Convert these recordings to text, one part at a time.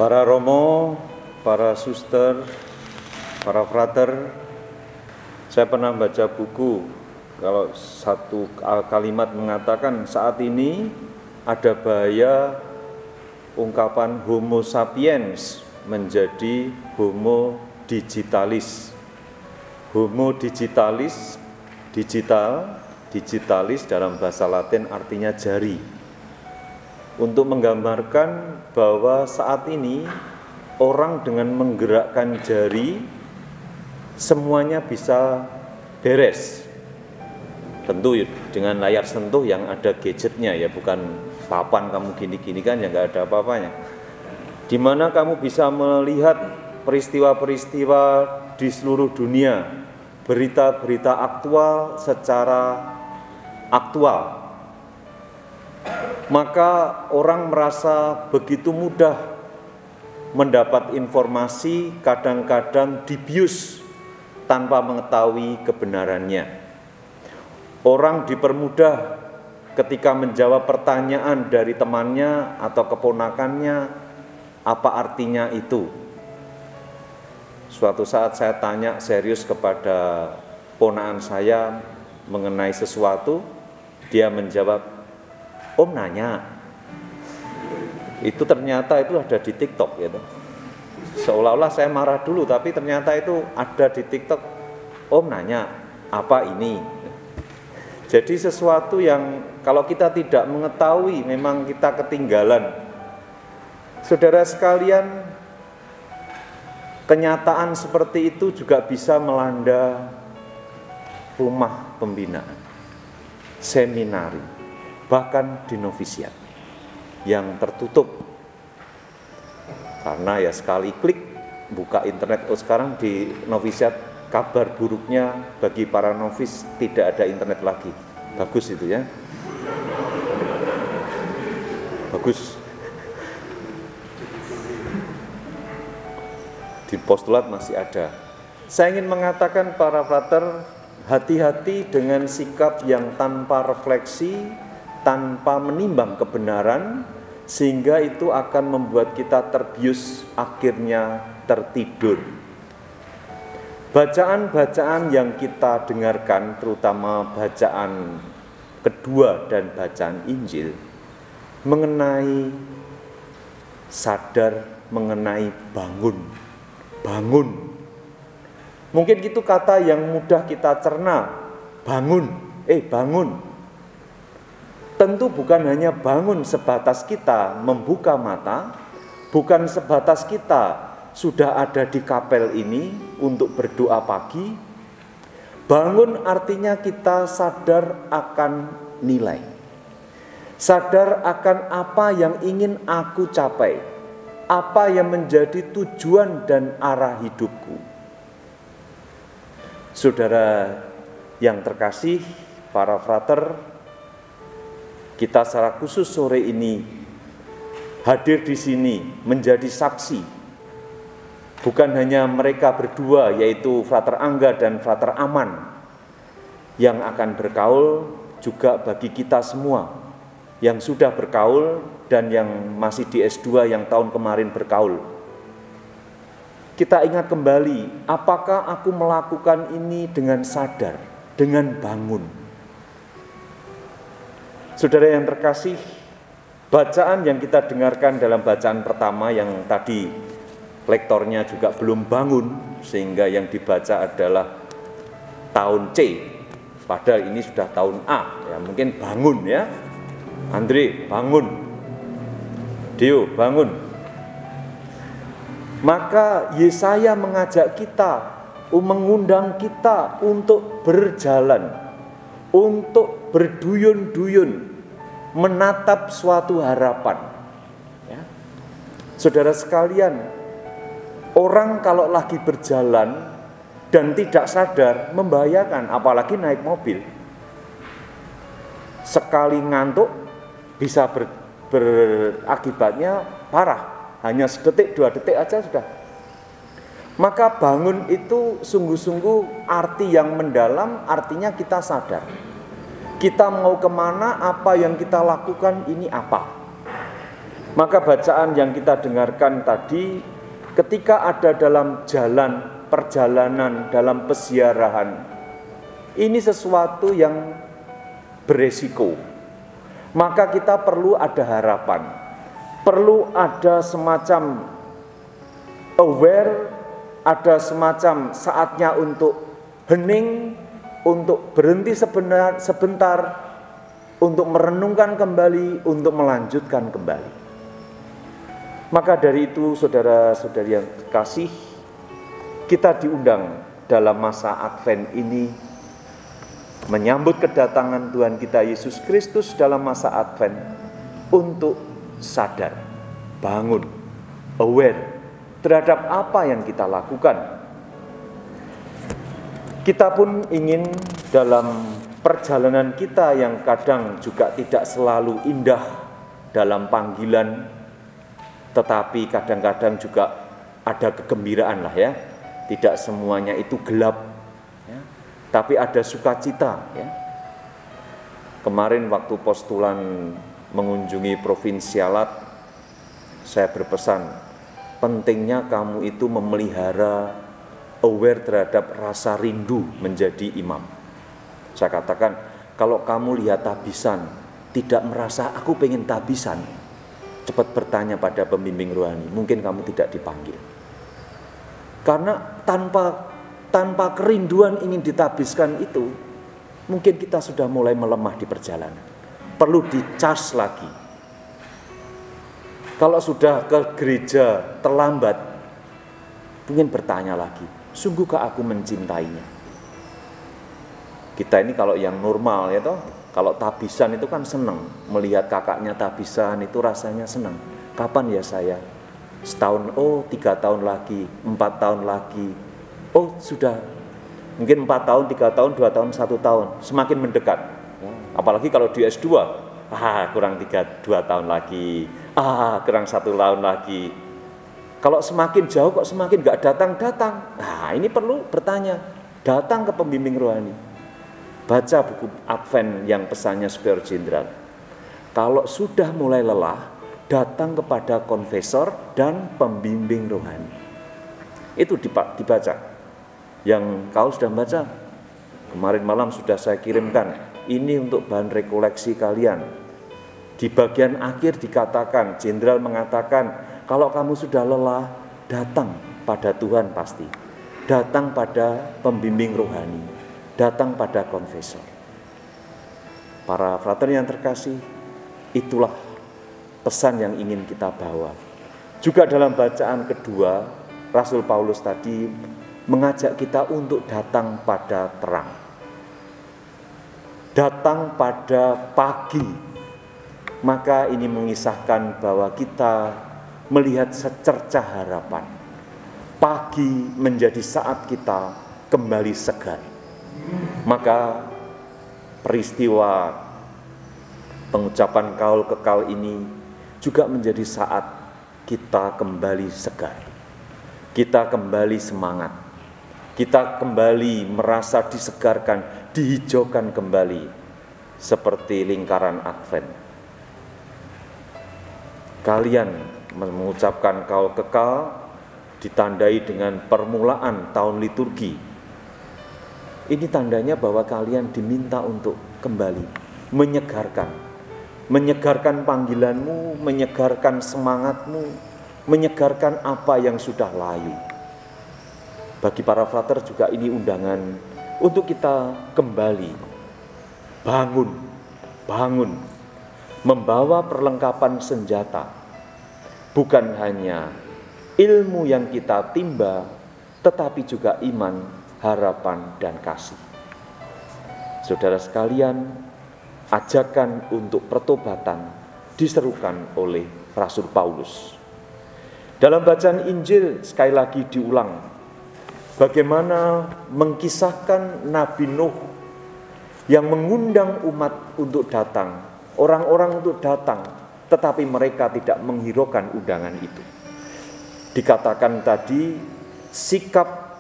Para romo, para suster, para frater, saya pernah baca buku, kalau satu kalimat mengatakan saat ini ada bahaya ungkapan homo sapiens menjadi homo digitalis. Homo digitalis, digitalis dalam bahasa Latin artinya jari. Untuk menggambarkan bahwa saat ini orang dengan menggerakkan jari semuanya bisa beres. Tentu dengan layar sentuh yang ada gadgetnya ya, bukan papan kamu gini-gini kan ya, nggak ada apa-apanya. Di mana kamu bisa melihat peristiwa-peristiwa di seluruh dunia, berita-berita aktual secara aktual. Maka orang merasa begitu mudah mendapat informasi, kadang-kadang dibius tanpa mengetahui kebenarannya. Orang dipermudah ketika menjawab pertanyaan dari temannya atau keponakannya, apa artinya itu? Suatu saat saya tanya serius kepada ponakan saya mengenai sesuatu, dia menjawab, "Om nanya." Itu ternyata itu ada di TikTok gitu. Seolah-olah saya marah dulu, tapi ternyata itu ada di TikTok. "Om nanya, apa ini?" Jadi sesuatu yang kalau kita tidak mengetahui memang kita ketinggalan. Saudara sekalian, kenyataan seperti itu juga bisa melanda rumah pembinaan, seminari, bahkan di novisiat yang tertutup. Karena ya sekali klik buka internet, sekarang di novisiat kabar buruknya bagi para novis tidak ada internet lagi. Bagus itu ya. Bagus. Di postulat masih ada. Saya ingin mengatakan para frater, hati-hati dengan sikap yang tanpa refleksi, tanpa menimbang kebenaran, sehingga itu akan membuat kita terbius, akhirnya tertidur. Bacaan-bacaan yang kita dengarkan, terutama bacaan kedua dan bacaan Injil, mengenai sadar, mengenai bangun. Mungkin itu kata yang mudah kita cerna, bangun. Tentu bukan hanya bangun sebatas kita membuka mata, bukan sebatas kita sudah ada di kapel ini untuk berdoa pagi. Bangun artinya kita sadar akan nilai, sadar akan apa yang ingin aku capai, apa yang menjadi tujuan dan arah hidupku. Saudara yang terkasih, para frater, kita secara khusus sore ini hadir di sini menjadi saksi. Bukan hanya mereka berdua, yaitu Frater Angga dan Frater Aman yang akan bergaul, juga bagi kita semua yang sudah bergaul dan yang masih di S2 yang tahun kemarin bergaul. Kita ingat kembali, apakah aku melakukan ini dengan sadar, dengan bangun? Saudara yang terkasih, bacaan yang kita dengarkan dalam bacaan pertama yang tadi lektornya juga belum bangun, sehingga yang dibaca adalah tahun C, padahal ini sudah tahun A, ya mungkin bangun ya. Andre, bangun. Dio, bangun. Maka Yesaya mengajak kita, mengundang kita untuk berjalan, untuk berduyun-duyun, menatap suatu harapan. Ya. Saudara sekalian, orang kalau lagi berjalan dan tidak sadar membahayakan, apalagi naik mobil. Sekali ngantuk bisa berakibatnya parah. Hanya sedetik, 2 detik aja sudah. Maka bangun itu sungguh-sungguh arti yang mendalam, artinya kita sadar. Kita mau kemana, apa yang kita lakukan ini apa. Maka bacaan yang kita dengarkan tadi, ketika ada dalam perjalanan, dalam peziarahan, ini sesuatu yang beresiko. Maka kita perlu ada harapan, perlu ada semacam aware, ada semacam saatnya untuk hening, untuk berhenti sebentar, untuk merenungkan kembali, untuk melanjutkan kembali. Maka dari itu saudara-saudari yang kasih, kita diundang dalam masa Advent ini menyambut kedatangan Tuhan kita Yesus Kristus dalam masa Advent untuk sadar, bangun, aware terhadap apa yang kita lakukan. Kita pun ingin dalam perjalanan kita yang kadang juga tidak selalu indah dalam panggilan, tetapi kadang-kadang juga ada kegembiraan lah ya. Tidak semuanya itu gelap, ya. Tapi ada sukacita ya. Kemarin waktu postulan mengunjungi provinsialat, saya berpesan, pentingnya kamu itu memelihara aware terhadap rasa rindu menjadi imam. Saya katakan, kalau kamu lihat tabisan, tidak merasa aku pengen tabisan, cepat bertanya pada pembimbing rohani, mungkin kamu tidak dipanggil. Karena tanpa kerinduan ingin ditabiskan itu, mungkin kita sudah mulai melemah di perjalanan. Perlu di-charge lagi. Kalau sudah ke gereja terlambat, mungkin bertanya lagi, sungguhkah aku mencintainya? Kita ini kalau yang normal ya toh, kalau tabisan itu kan senang, melihat kakaknya tabisan itu rasanya senang. Kapan ya saya? Setahun, oh 3 tahun lagi, 4 tahun lagi. Oh sudah, mungkin 4 tahun, 3 tahun, 2 tahun, 1 tahun. Semakin mendekat. Apalagi kalau di S2, kurang 2 tahun lagi. Kurang 1 tahun lagi. Kalau semakin jauh kok semakin gak datang-datang. Nah ini perlu bertanya, datang ke pembimbing rohani. Baca buku Advent yang pesannya Superior Jenderal. Kalau sudah mulai lelah, datang kepada konfesor dan pembimbing rohani. Itu dibaca. Yang kau sudah baca, kemarin malam sudah saya kirimkan. Ini untuk bahan rekoleksi kalian. Di bagian akhir dikatakan, Jenderal mengatakan, kalau kamu sudah lelah, datang pada Tuhan pasti. Datang pada pembimbing rohani. Datang pada konfesor. Para frater yang terkasih, itulah pesan yang ingin kita bawa. Juga dalam bacaan kedua, Rasul Paulus tadi mengajak kita untuk datang pada terang. Datang pada pagi. Maka ini mengisahkan bahwa kita melihat secercah harapan. Pagi menjadi saat kita kembali segar. Maka peristiwa pengucapan kaul kekal ini juga menjadi saat kita kembali segar. Kita kembali semangat. Kita kembali merasa disegarkan, dihijaukan kembali seperti lingkaran Advent. Kalian mengucapkan kaul kekal ditandai dengan permulaan tahun liturgi. Ini tandanya bahwa kalian diminta untuk kembali menyegarkan panggilanmu, menyegarkan semangatmu, menyegarkan apa yang sudah layu. Bagi para frater juga ini undangan untuk kita kembali bangun, membawa perlengkapan senjata, bukan hanya ilmu yang kita timba, tetapi juga iman, harapan, dan kasih. Saudara sekalian, ajakan untuk pertobatan diserukan oleh Rasul Paulus. Dalam bacaan Injil sekali lagi diulang, bagaimana mengkisahkan Nabi Nuh yang mengundang umat untuk datang, orang-orang untuk datang, tetapi mereka tidak menghiraukan undangan itu. Dikatakan tadi, sikap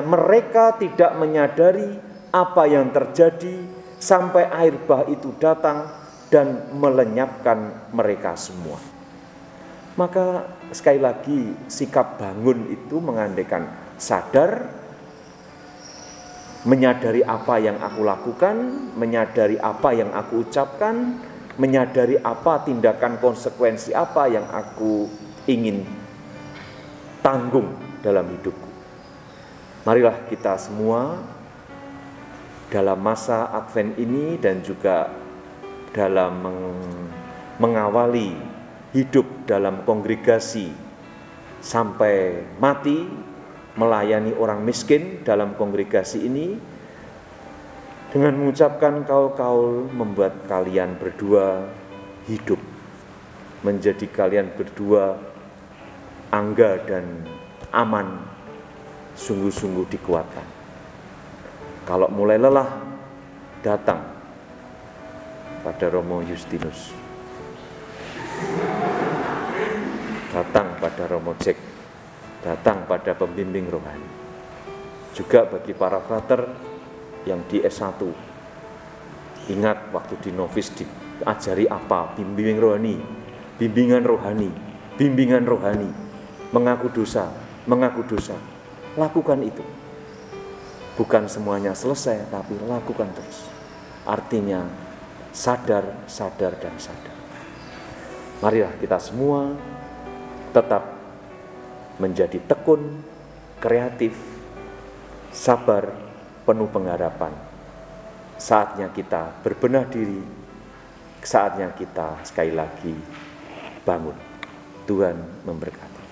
mereka tidak menyadari apa yang terjadi sampai air bah itu datang, dan melenyapkan mereka semua. Maka sekali lagi sikap bangun itu mengandaikan sadar, menyadari apa yang aku lakukan, menyadari apa yang aku ucapkan, menyadari apa tindakan konsekuensi apa yang aku ingin tanggung dalam hidupku. Marilah kita semua dalam masa Advent ini dan juga dalam mengawali hidup dalam kongregasi sampai mati, melayani orang miskin dalam kongregasi ini, dengan mengucapkan kaul-kaul membuat kalian berdua hidup, menjadi kalian berdua angga dan aman, sungguh-sungguh dikuatkan. Kalau mulai lelah, datang pada Romo Justinus, datang pada Romo Jack, datang pada pembimbing rohani. Juga bagi para frater yang di S1, ingat waktu di novis diajari apa? Bimbingan rohani, mengaku dosa, lakukan itu. Bukan semuanya selesai, tapi lakukan terus. Artinya sadar. Marilah kita semua tetap menjadi tekun, kreatif, sabar, penuh pengharapan. Saatnya kita berbenah diri, saatnya kita sekali lagi bangun. Tuhan memberkati.